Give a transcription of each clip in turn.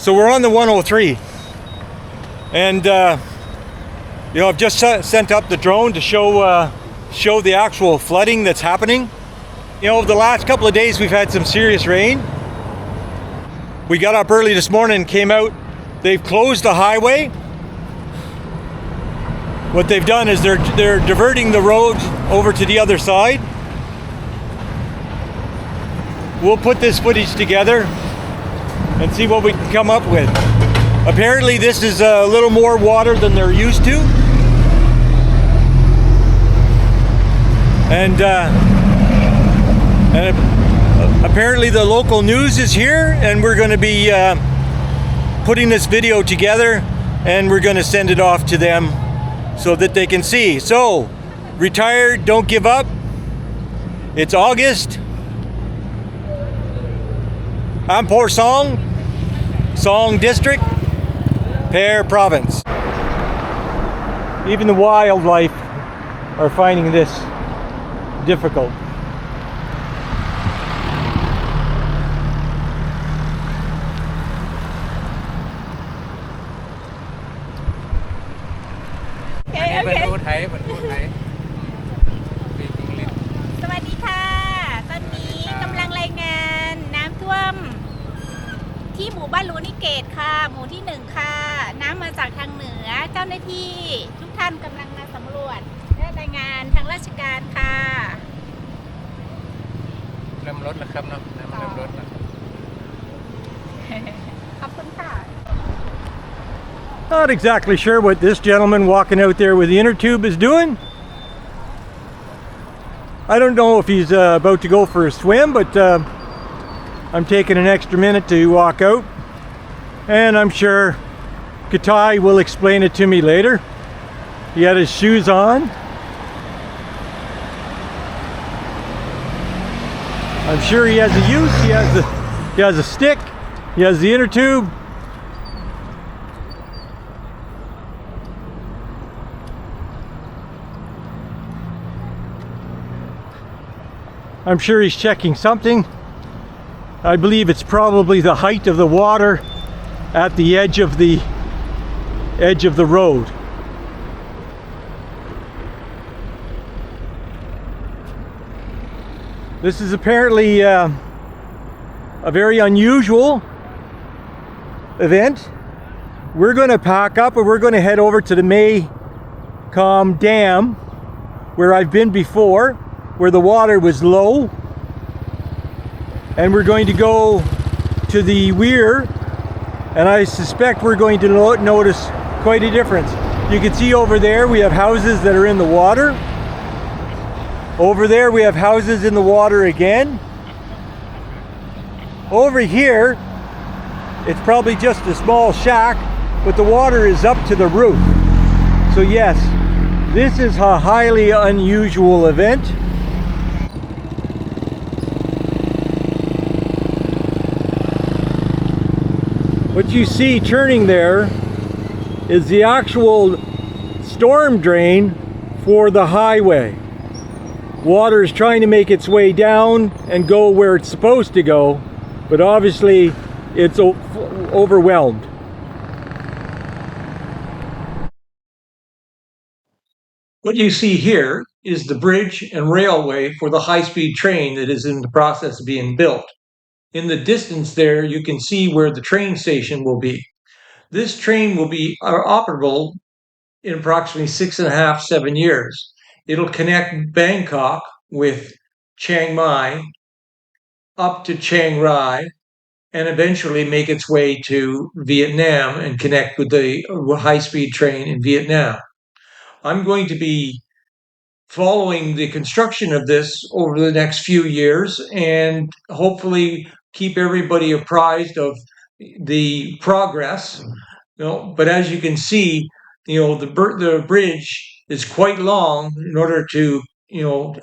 So we're on the 103, and I've just sent up the drone to show the actual flooding that's happening. Over the last couple of days we've had some serious rain. We got up early this morning and came out. They've closed the highway. What they've done is they're diverting the road over to the other side. We'll put this footage together and see what we can come up with. Apparently this is a little more water than they're used to. And apparently the local news is here, and we're going to be putting this video together, and we're going to send it off to them so that they can see. So, retired, don't give up. It's August. Ampor Song District, Phrae Province. Even the wildlife are finding this difficult. Okay. สวัสดีค่ะตอนนี้กำลังรายงานน้ำท่วมที่หมู่บ้านลูนิเกตค่ะหมู่ที่1ค่ะน้ำมาจากทางเหนือเจ้าหน้าที่ทุกท่านกำลังมาสำรวจและรายงานทางราชการค่ะเริ่มลดแล้วครับน้ำเริ่มลดแล้ว ขอบคุณค่ะ Not exactly sure what this gentleman walking out there with the inner tube is doing. I don't know if he's about to go for a swim, but I'm taking an extra minute to walk out, and I'm sure Katai will explain it to me later. He had his shoes on. I'm sure he has a use. He has a stick. He has the inner tube. I'm sure he's checking something. I believe it's probably the height of the water at the edge of the road. This is apparently a very unusual event. We're going to pack up and we're going to head over to the Maycomb Dam, where I've been before, where the water was low, and we're going to go to the weir, and I suspect we're going to notice quite a difference. You can see over there we have houses that are in the water. Over there we have houses in the water again. Over here it's probably just a small shack, but the water is up to the roof. So yes, this is a highly unusual event. What you see turning there is the actual storm drain for the highway. Water is trying to make its way down and go where it's supposed to go, but obviously it's overwhelmed. What you see here is the bridge and railway for the high-speed train that is in the process of being built. In the distance there, you can see where the train station will be. This train will be operable in approximately 6.5, 7 years. It'll connect Bangkok with Chiang Mai up to Chiang Rai, and eventually make its way to Vietnam and connect with the high-speed train in Vietnam. I'm going to be following the construction of this over the next few years and hopefully keep everybody apprised of the progress. But as you can see, the bridge is quite long in order to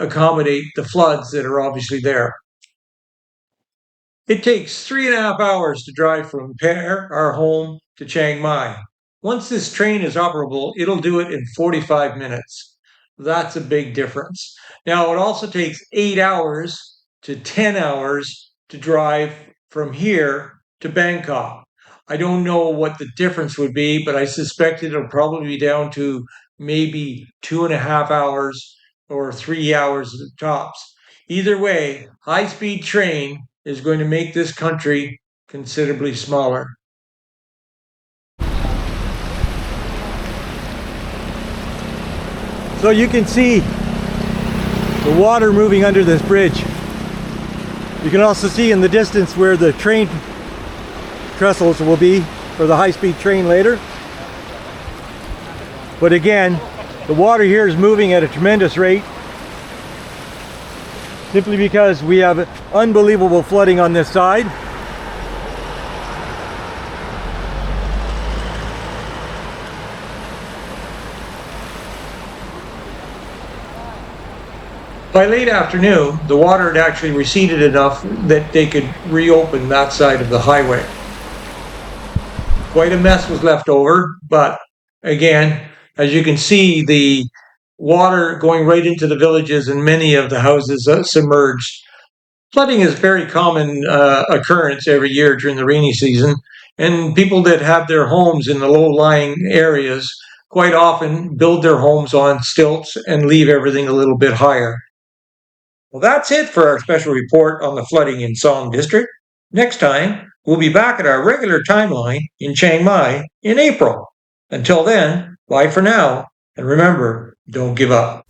accommodate the floods that are obviously there. It takes 3.5 hours to drive from Phrae, our home, to Chiang Mai. Once this train is operable, it'll do it in 45 minutes. That's a big difference. Now, it also takes 8 hours to 10 hours to drive from here to Bangkok. I don't know what the difference would be, but I suspect it'll probably be down to maybe 2.5 hours or 3 hours tops. Either way, high-speed train is going to make this country considerably smaller. So you can see the water moving under this bridge. You can also see in the distance where the train trestles will be for the high-speed train later. But again, the water here is moving at a tremendous rate, simply because we have unbelievable flooding on this side. By late afternoon, the water had actually receded enough that they could reopen that side of the highway. Quite a mess was left over, but again, as you can see, the water going right into the villages and many of the houses submerged. Flooding is a very common occurrence every year during the rainy season, and people that have their homes in the low-lying areas quite often build their homes on stilts and leave everything a little bit higher. Well, that's it for our special report on the flooding in Song District. Next time, we'll be back at our regular timeline in Chiang Mai in April. Until then, bye for now, and remember, don't give up.